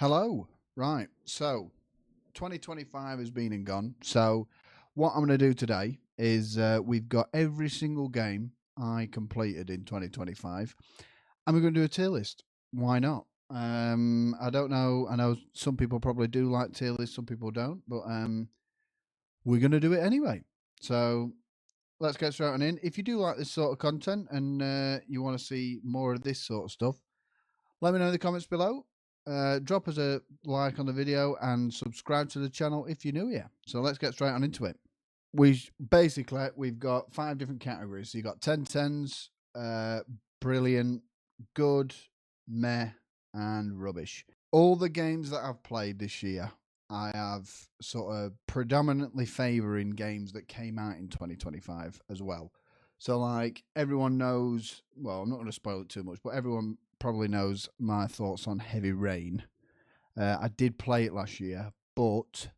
Hello. Right. So 2025 has been and gone. So what I'm going to do today is we've got every single game I completed in 2025, and we're going to do a tier list. Why not? I don't know. I know some people probably do like tier lists, some people don't, but we're going to do it anyway. So let's get straight on in. If you do like this sort of content and you want to see more of this sort of stuff, let me know in the comments below. Drop us a like on the video and subscribe to the channel if you're new here. So let's get straight on into it. We've got 5 different categories. So you got 10/10s, brilliant, good, meh, and rubbish. All the games that I've played this year, I have sort of predominantly favouring games that came out in 2025 as well. So, like, everyone knows, well, I'm not going to spoil it too much, but everyone probably knows my thoughts on Heavy Rain. I did play it last year, but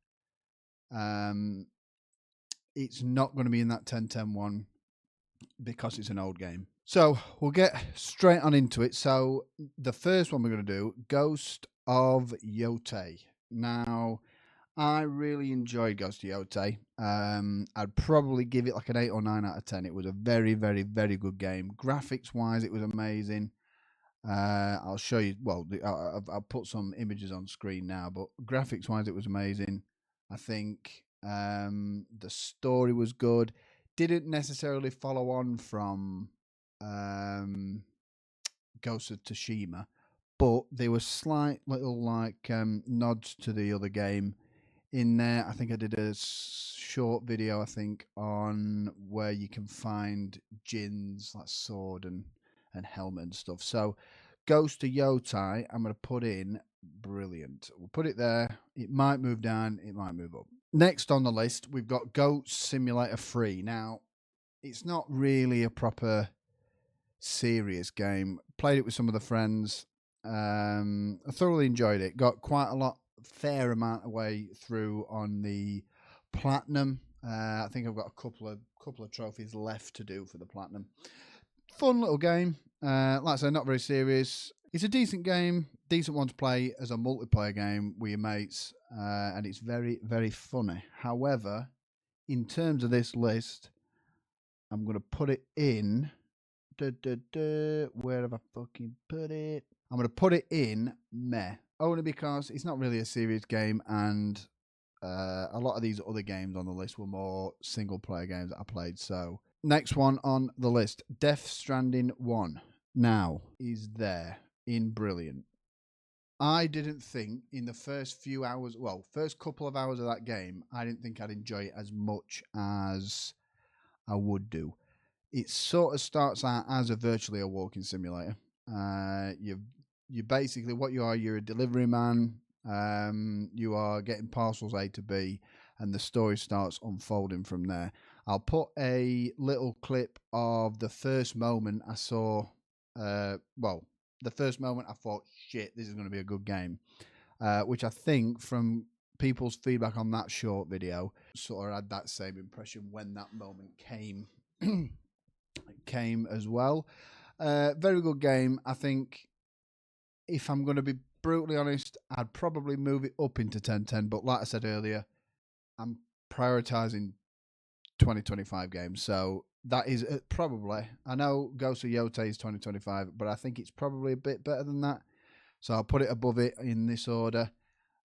it's not going to be in that 10/10 one because it's an old game. So we'll get straight on into it. So the first one we're going to do, Ghost of Yotei. Now, I really enjoyed Ghost of Yotei. I'd probably give it like an 8 or 9 out of 10. It was a very, very, very good game. Graphics wise, it was amazing. I'll show you. Well, I'll put some images on screen now, but graphics wise, it was amazing. I think the story was good. Didn't necessarily follow on from Ghost of Tsushima, but there were slight little like nods to the other game in there. I think I did a short video, I think, on where you can find Jin's like sword and helmet and stuff. So Ghost of Yotei, I'm going to put in brilliant. We'll put it there. It might move down, it might move up. Next on the list, we've got Goat Simulator 3. Now, it's not really a proper serious game. Played it with some of the friends. I thoroughly enjoyed it. Got quite a fair amount of way through on the platinum. I think I've got a couple of trophies left to do for the platinum. Fun little game. Like I said, not very serious. It's a decent game, decent one to play as a multiplayer game with your mates, and it's very, very funny. However, in terms of this list, I'm going to put it in. Where have I fucking put it? I'm going to put it in meh. Only because it's not really a serious game, and a lot of these other games on the list were more single player games that I played. So, next one on the list, Death Stranding 1. Now is there in brilliant. I didn't think in the first few hours, well, first couple of hours of that game, I didn't think I'd enjoy it as much as I would do. It sort of starts out as virtually a walking simulator. You basically what you are. You're a delivery man. You are getting parcels A to B, and the story starts unfolding from there. I'll put a little clip of the first moment I saw. The first moment I thought, shit, this is going to be a good game. Which I think from people's feedback on that short video sort of had that same impression when that moment came. Came as well. Very good game. I think if I'm going to be brutally honest, I'd probably move it up into 10/10. But like I said earlier, I'm prioritizing 2025 games. So that is probably, I know Ghost of Yotei is 2025, but I think it's probably a bit better than that. So I'll put it above it in this order.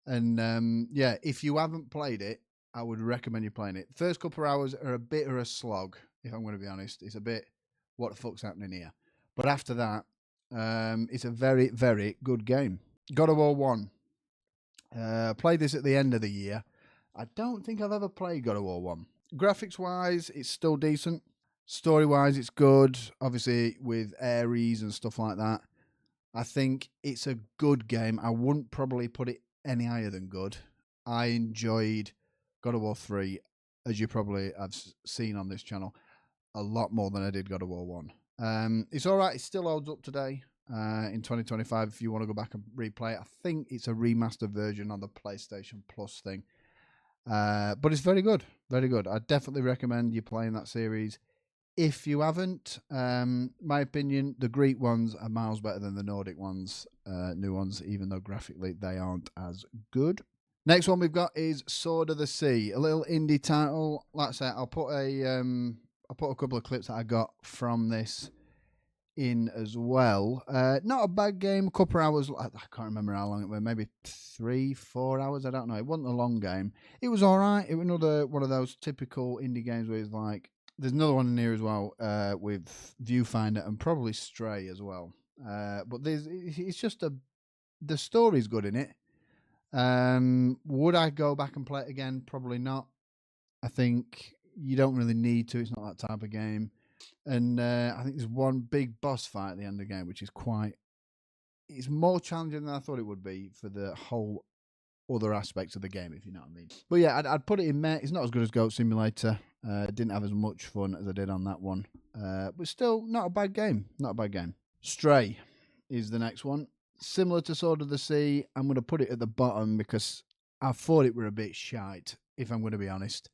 And yeah, if you haven't played it, I would recommend you playing it. First couple of hours are a bit of a slog, if I'm going to be honest. It's a bit, what the fuck's happening here? But after that, it's a very, very good game. God of War 1. Played this at the end of the year. I don't think I've ever played God of War 1. Graphics wise, it's still decent. Story wise, it's good. Obviously, with Ares and stuff like that. I think it's a good game. I wouldn't probably put it any higher than good. I enjoyed God of War 3, as you probably have seen on this channel, a lot more than I did God of War 1. It's all right. It still holds up today in 2025 if you want to go back and replay it. I think it's a remastered version on the PlayStation Plus thing. But it's very good. Very good. I definitely recommend you playing that series If you haven't, my opinion, the Greek ones are miles better than the Nordic ones, new ones, even though graphically they aren't as good. Next one we've got is Sword of the Sea, a little indie title. Like I said, I'll put a couple of clips that I got from this in as well. Not a bad game. A couple of hours. I can't remember how long it was. Maybe 3-4 hours. I don't know. It wasn't a long game. It was all right. It was another one of those typical indie games where it's like. There's another one in here as well with Viewfinder and probably Stray as well. But it's just the story's good in it. Would I go back and play it again? Probably not. I think you don't really need to. It's not that type of game. And I think there's one big boss fight at the end of the game, which is it's more challenging than I thought it would be for the whole other aspects of the game, if you know what I mean. But yeah, I'd put it in Meh. It's not as good as Goat Simulator. Didn't have as much fun as I did on that one. But still, not a bad game. Not a bad game. Stray is the next one. Similar to Sword of the Sea, I'm going to put it at the bottom because I thought it were a bit shite, if I'm going to be honest.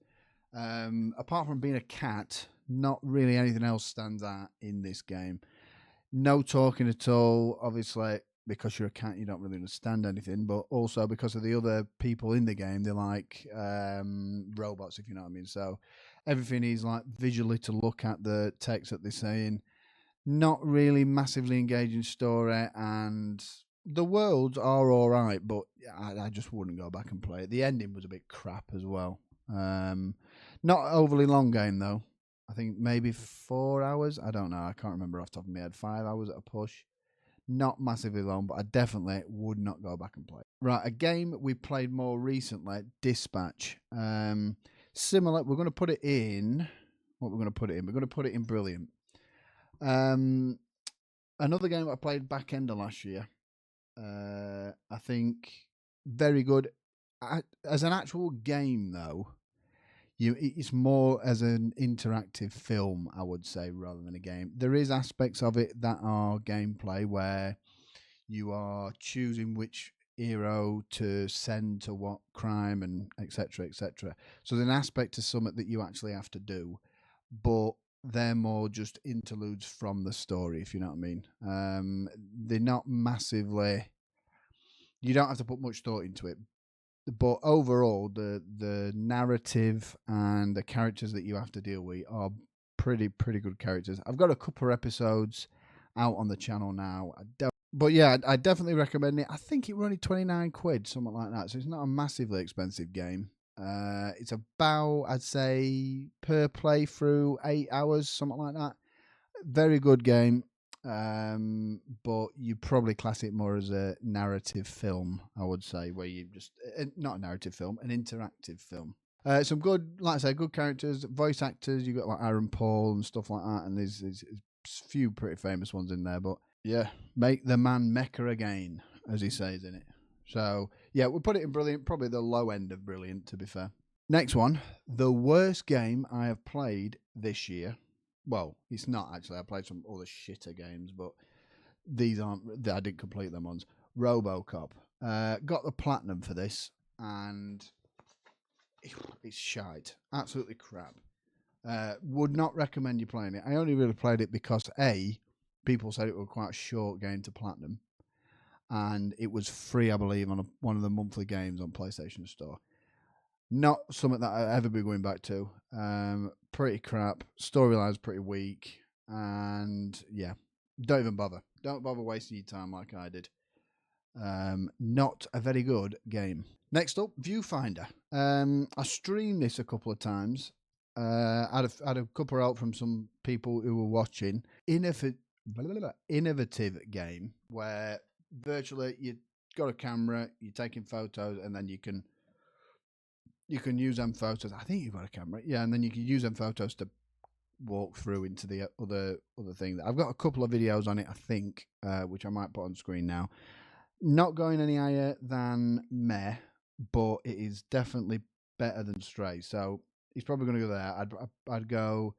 Apart from being a cat, not really anything else stands out in this game. No talking at all, obviously. Because you're a cat, you don't really understand anything, but also because of the other people in the game, they're like robots, if you know what I mean. So everything is like visually to look at the text that they're saying. Not really massively engaging story, and the worlds are all right, but I just wouldn't go back and play it. The ending was a bit crap as well. Not overly long game though. I think maybe 4 hours. I don't know. I can't remember off the top of my head. 5 hours at a push. Not massively long, but I definitely would not go back and play. Right, a game we played more recently, Dispatch. Similar, we're going to put it in. What we're going to put it in? We're going to put it in Brilliant. Another game I played back end of last year. I think very good. As an actual game, though, it's more as an interactive film, I would say, rather than a game. There is aspects of it that are gameplay where you are choosing which hero to send to what crime and etc. etc. So there's an aspect to something that you actually have to do, but they're more just interludes from the story, if you know what I mean. They're not massively. You don't have to put much thought into it. But overall, the narrative and the characters that you have to deal with are pretty good characters. I've got a couple of episodes out on the channel now. But yeah, I definitely recommend it. I think it were only 29 quid, something like that. So it's not a massively expensive game. It's about, I'd say, per playthrough 8 hours, something like that. Very good game. But you probably class it more as a narrative film, I would say, where you just not a narrative film, an interactive film. Some good, like I say, good characters, voice actors. You got like Aaron Paul and stuff like that, and there's a few pretty famous ones in there. But yeah, make the man mecha again, as he says in it. So yeah, we'll put it in Brilliant, probably the low end of Brilliant, to be fair. Next one, the worst game I have played this year. Well, it's not actually. I played some other shitter games, but these aren't. I didn't complete them ones. RoboCop. Got the platinum for this, and it's shite. Absolutely crap. Would not recommend you playing it. I only really played it because people said it was quite a short game to platinum, and it was free, I believe, on one of the monthly games on PlayStation Store. Not something that I'd ever be going back to. Pretty crap. Storyline's pretty weak. And yeah, don't even bother. Don't bother wasting your time like I did. Not a very good game. Next up, Viewfinder. I streamed this a couple of times. Had a couple out from some people who were watching. Innovative game where virtually you got a camera, you're taking photos, and then you can use them photos. I think you've got a camera, yeah, and then you can use them photos to walk through into the other thing. I've got a couple of videos on it, I think, which I might put on screen now. Not going any higher than Meh, but it is definitely better than Stray. So he's probably going to go there. I'd go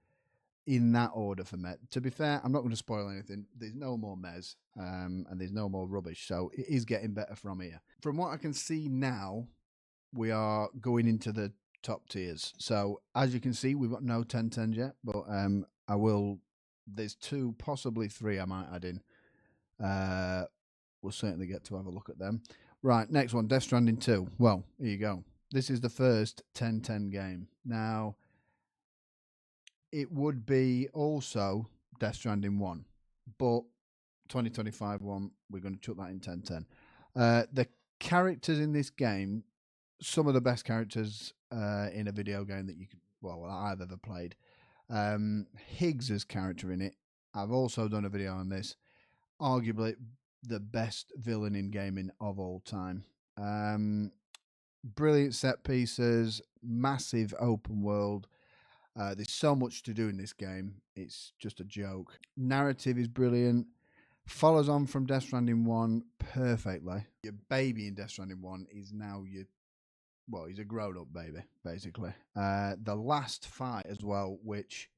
in that order for Meh. To be fair, I'm not going to spoil anything. There's no more Mehs, and there's no more rubbish. So it is getting better from here. From what I can see now, we are going into the top tiers. So as you can see, we've got no 1010s yet, but I will. There's 2, possibly 3 I might add in. We'll certainly get to have a look at them. Right, next one, Death Stranding 2. Well, here you go. This is the first 10-10 game. Now, it would be also Death Stranding 1, but 2025 one, we're going to chuck that in 10-10. The characters in this game, some of the best characters in a video game that I've ever played. Higgs's character in it, I've also done a video on this, arguably the best villain in gaming of all time. Brilliant set pieces, massive open world. There's so much to do in this game. It's just a joke. Narrative is brilliant. Follows on from Death Stranding 1 perfectly. Your baby in Death Stranding 1 is now he's a grown-up baby, basically. The last fight as well, which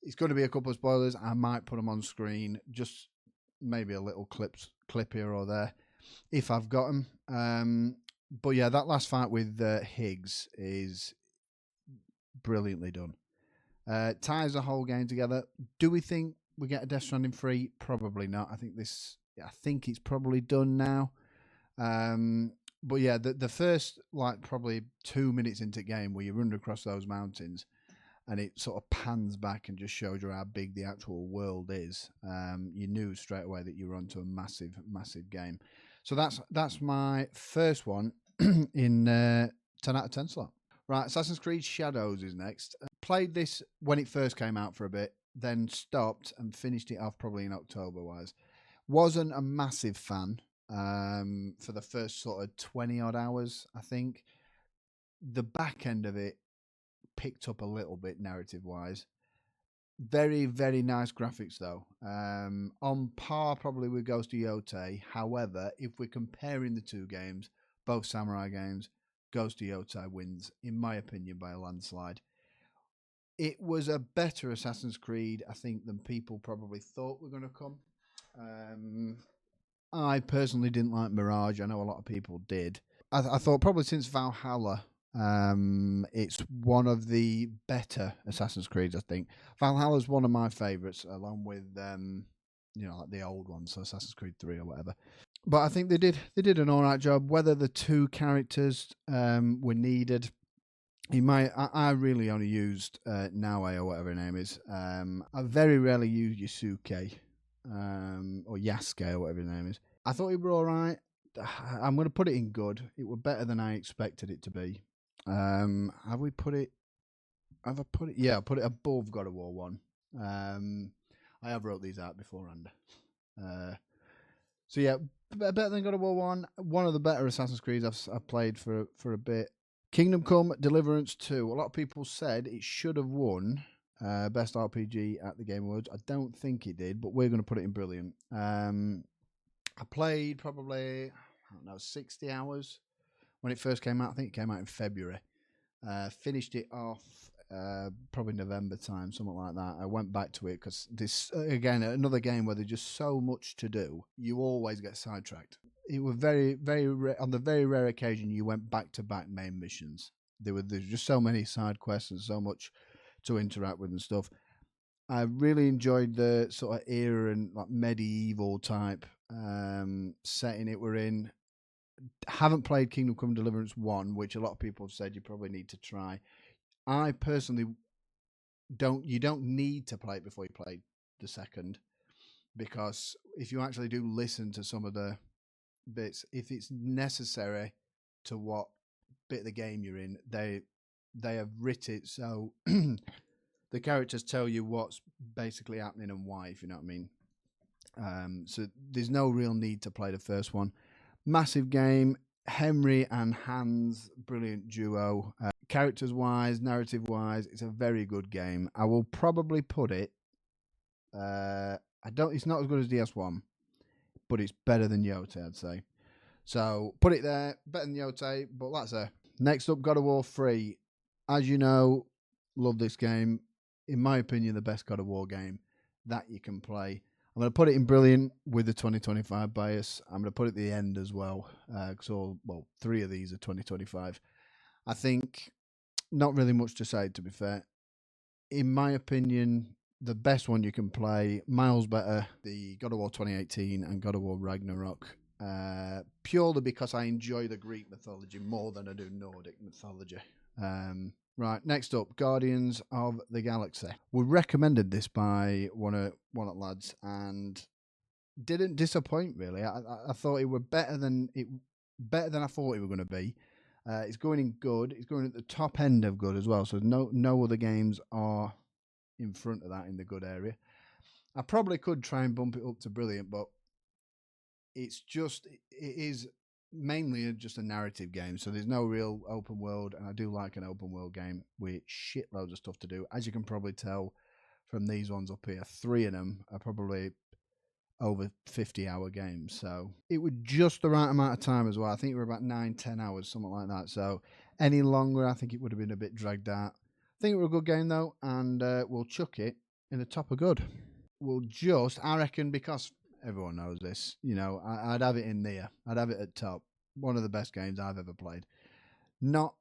it's going to be a couple of spoilers. I might put them on screen, just maybe a little clip here or there, if I've got them. But yeah, that last fight with Higgs is brilliantly done. Ties the whole game together. Do we think we get a Death Stranding 3? Probably not. I think it's probably done now. But yeah, the first probably 2 minutes into the game where you run across those mountains and it sort of pans back and just shows you how big the actual world is. You knew straight away that you were onto a massive, massive game. So that's my first one in 10 out of 10 slot. Right, Assassin's Creed Shadows is next. Played this when it first came out for a bit, then stopped and finished it off probably in October-wise. Wasn't a massive fan for the first sort of 20-odd hours, I think. The back end of it picked up a little bit narrative-wise. Very, very nice graphics, though. On par probably with Ghost of Yotei. However, if we're comparing the two games, both samurai games, Ghost of Yotei wins, in my opinion, by a landslide. It was a better Assassin's Creed, I think, than people probably thought were going to come. I personally didn't like Mirage. I know a lot of people did. I thought probably since Valhalla, it's one of the better Assassin's Creeds, I think. Valhalla's one of my favourites, along with like the old ones, so Assassin's Creed 3 or whatever. But I think they did an all right job. Whether the two characters were needed, I really only used Naoe or whatever her name is. I very rarely use Yusuke or Yasuke or whatever his name is. I thought he were all right. I'm going to put it in good. It were better than I expected it to be. Have I put it? Yeah, I put it above God of War 1. I have wrote these out beforehand. So yeah, better than God of War 1. One of the better Assassin's Creeds I've played for a bit. Kingdom Come Deliverance 2. A lot of people said it should have won Best RPG at the Game Awards. I don't think it did, but we're going to put it in Brilliant. I played probably, 60 hours when it first came out. I think it came out in February. Finished it off probably November time, something like that. I went back to it because this, again, another game where there's just so much to do. You always get sidetracked. It was very, very on the very rare occasion you went back-to-back main missions. There's just so many side quests and so much to interact with and stuff. I really enjoyed the sort of era and like medieval type setting it we're in. Haven't played Kingdom Come Deliverance 1, which a lot of people have said you probably need to try. I personally you don't need to play it before you play the second, because if you actually do listen to some of the bits, if it's necessary to what bit of the game you're in, they have written it so the characters tell you what's basically happening and why, if you know what I mean. So there's no real need to play the first one. Massive game. Henry and Hans, brilliant duo. Characters wise, narrative wise, it's a very good game. I will probably put it. It's not as good as DS1, but it's better than Yotei, I'd say. So put it there, better than Yotei, but that's it. Next up, God of War 3. As you know, love this game. In my opinion, the best God of War game that you can play. I'm going to put it in Brilliant with the 2025 bias. I'm going to put it at the end as well, because 3 of these are 2025. I think not really much to say, to be fair. In my opinion, the best one you can play, miles better, the God of War 2018 and God of War Ragnarok. Purely because I enjoy the Greek mythology more than I do Nordic mythology. Right, next up, Guardians of the Galaxy. We recommended this by one of the lads and didn't disappoint really. I thought it were better than I thought it were going to be. It's going in good. It's going at the top end of good as well. So no other games are in front of that in the good area. I probably could try and bump it up to brilliant, but it is mainly just a narrative game. So there's no real open world, and I do like an open world game with shitloads of stuff to do. As you can probably tell from these ones up here, 3 of them are probably over 50-hour games. So it was just the right amount of time as well. I think it were about 9-10 hours, something like that. So any longer, I think it would have been a bit dragged out. I think it was a good game though, and we'll chuck it in the top of good. I reckon, because everyone knows this, I'd have it in there. I'd have it at top. One of the best games I've ever played. Not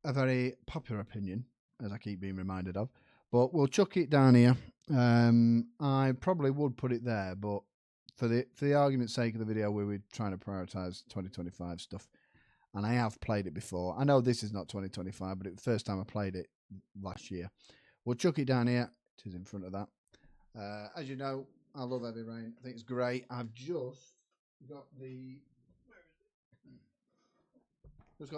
a very popular opinion, as I keep being reminded of, but we'll chuck it down here. I probably would put it there, but for the argument's sake of the video, we were trying to prioritize 2025 stuff, and I have played it before. I know this is not 2025, but it was the first time I played it last year. We'll chuck it down here. It is in front of that. As you know, I love Heavy Rain. I think it's great. I've just got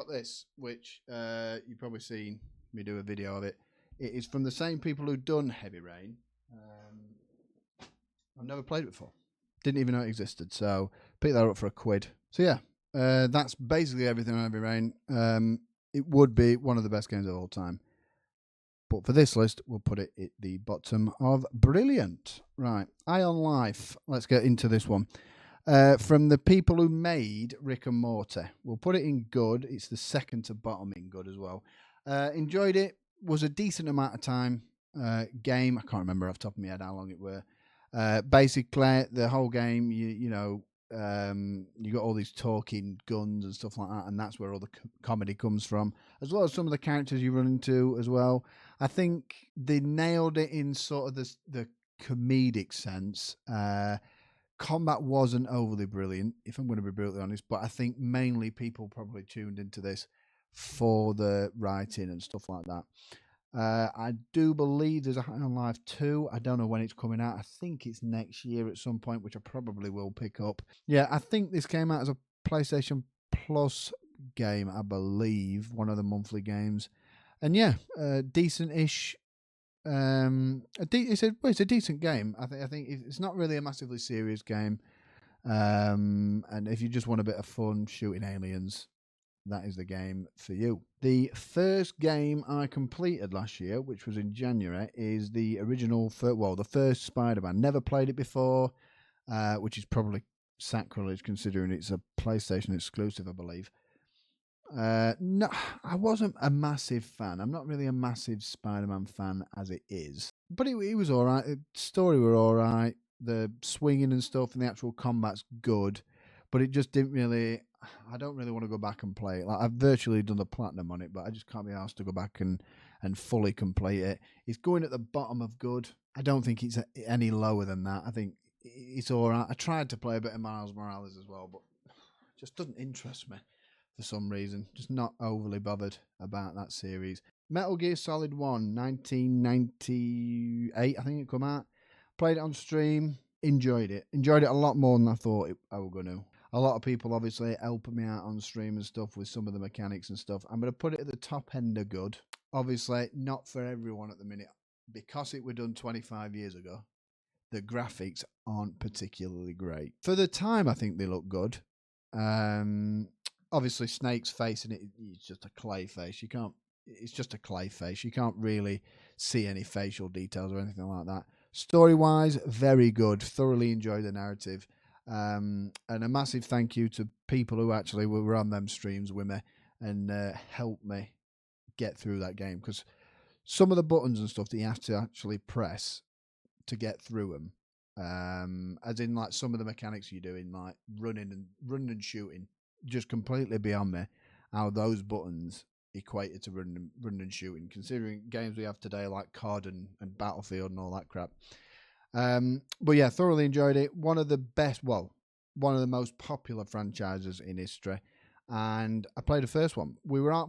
this, which you've probably seen me do a video of it. It is from the same people who've done Heavy Rain. I've never played it before. Didn't even know it existed. So pick that up for £1. So yeah, that's basically everything on Heavy Rain. It would be one of the best games of all time. But for this list, we'll put it at the bottom of brilliant. Right, Ion Life. Let's get into this one. From the people who made Rick and Morty. We'll put it in good. It's the second to bottom in good as well. Enjoyed it. Was a decent amount of time game. I can't remember off the top of my head how long it were. Basically, the whole game, you got all these talking guns and stuff like that, and that's where all the comedy comes from, as well as some of the characters you run into as well. I think they nailed it in sort of the comedic sense. Combat wasn't overly brilliant, if I'm going to be brutally honest, but I think mainly people probably tuned into this for the writing and stuff like that. I do believe there's a High on Life 2. I don't know when it's coming out. I think it's next year at some point, which I probably will pick up. Yeah, I think this came out as a PlayStation Plus game, I believe, one of the monthly games. And yeah, decent-ish. It's a decent game. I think it's not really a massively serious game. And if you just want a bit of fun shooting aliens, that is the game for you. The first game I completed last year, which was in January, is the the first Spider-Man. Never played it before, which is probably sacrilege considering it's a PlayStation exclusive, I believe. No, I wasn't a massive fan. I'm not really a massive Spider-Man fan as it is, but it was all right. The story were all right. The swinging and stuff and the actual combat's good, but it just didn't really. I don't really want to go back and play it. Like, I've virtually done the platinum on it, but I just can't be asked to go back and fully complete it. It's going at the bottom of good. I don't think it's any lower than that. I think it's all right. I tried to play a bit of Miles Morales as well, but it just doesn't interest me for some reason. Just not overly bothered about that series. Metal Gear Solid 1, 1998, I think it came out. Played it on stream. Enjoyed it. Enjoyed it a lot more than I thought I was going to. A lot of people obviously helping me out on stream and stuff with some of the mechanics and stuff. I'm going to put it at the top end of good. Obviously, not for everyone at the minute. Because it was done 25 years ago, the graphics aren't particularly great. For the time, I think they look good. Obviously, Snake's face in it, it's just a clay face. It's just a clay face. You can't really see any facial details or anything like that. Story-wise, very good. Thoroughly enjoyed the narrative. And a massive thank you to people who actually were on them streams with me and helped me get through that game, because some of the buttons and stuff that you have to actually press to get through them, as in like some of the mechanics you're doing, like running and shooting, just completely beyond me how those buttons equated to running and shooting, considering games we have today like COD and Battlefield and all that crap. But yeah, thoroughly enjoyed it. One of the best, well, one of the most popular franchises in history. And I played the first one. We're a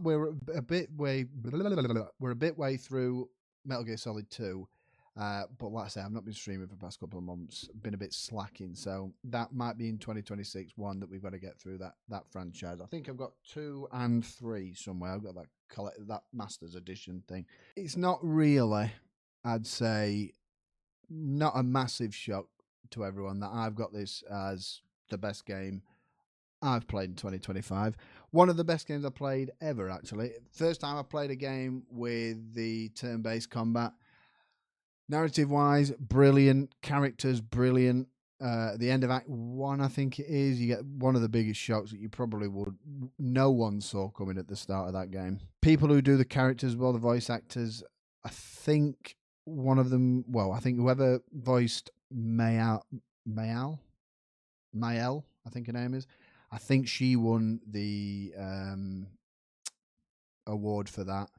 bit way through Metal Gear Solid 2. But like I say, I've not been streaming for the past couple of months. Been a bit slacking, so that might be in 2026 one that we've got to get through that franchise. I think I've got 2 and 3 somewhere. I've got that Masters Edition thing. It's not really, I'd say, not a massive shock to everyone that I've got this as the best game I've played in 2025. One of the best games I've played ever, actually. First time I played a game with the turn-based combat. Narrative-wise, brilliant. Characters, brilliant. At the end of Act 1, I think it is, you get one of the biggest shocks that you probably no one saw coming at the start of that game. People who do the characters, well, the voice actors, I think one of them, I think whoever voiced Mael, I think her name is, I think she won the award for that.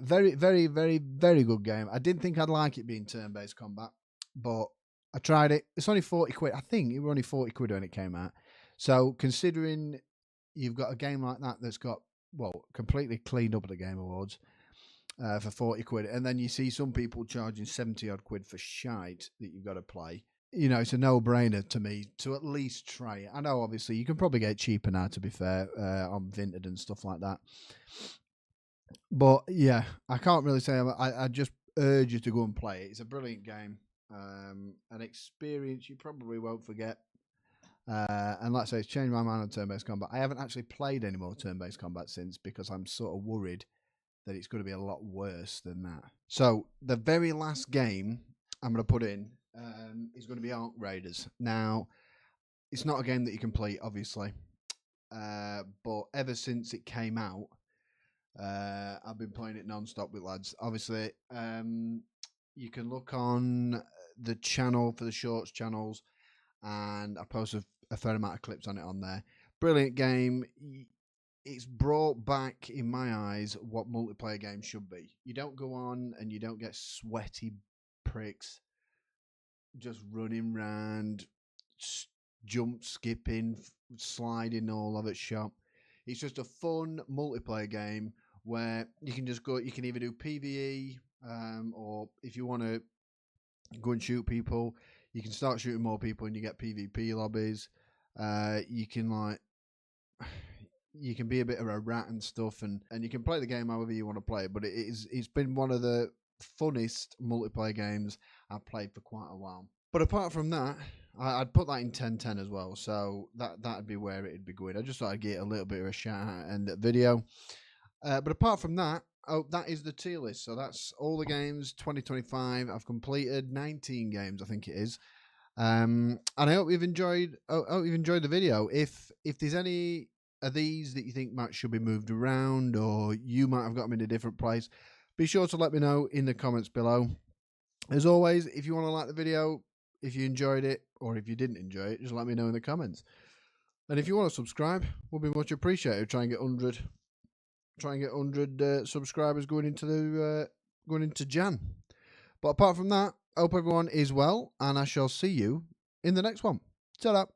Very, very, very, very good game. I didn't think I'd like it being turn-based combat, but I tried it. It's only 40 quid. I think it was only 40 quid when it came out. So considering you've got a game like that that's got, completely cleaned up at the Game Awards for 40 quid, and then you see some people charging 70 odd quid for shite that you've got to play. It's a no-brainer to me to at least try it. I know, obviously, you can probably get it cheaper now, to be fair, on Vinted and stuff like that. But, yeah, I can't really say. I just urge you to go and play it. It's a brilliant game. An experience you probably won't forget. And like I say, it's changed my mind on turn-based combat. I haven't actually played any more turn-based combat since because I'm sort of worried that it's going to be a lot worse than that. So, the very last game I'm going to put in is going to be Ark Raiders. Now, it's not a game that you complete, obviously, but ever since it came out, I've been playing it non-stop with lads. Obviously, you can look on the channel for the shorts channels, and I post a fair amount of clips on it on there. Brilliant game. It's brought back, in my eyes, what multiplayer games should be. You don't go on and you don't get sweaty pricks just running around, jump, skipping, sliding all over shop. It's just a fun multiplayer game where you can just go. You can either do PvE, or if you want to go and shoot people, you can start shooting more people and you get PvP lobbies. You can be a bit of a rat and stuff, and you can play the game however you want to play it. But it's been one of the funnest multiplayer games I've played for quite a while. But apart from that, I'd put that in 10/10 as well. So that'd be where it'd be going. I just thought I'd get a little bit of a shout out and the video. But apart from that, that is the tier list. So that's all the games 2025. I've completed 19 games, I think it is. And I hope you've enjoyed. Hope you've enjoyed the video. If there's any of these that you think should be moved around, or you might have got them in a different place, be sure to let me know in the comments below. As always, if you want to like the video, if you enjoyed it, or if you didn't enjoy it, just let me know in the comments. And if you want to subscribe, would be much appreciated. Try and get 100 subscribers going into Jan. But apart from that, I hope everyone is well, and I shall see you in the next one. Ta-da!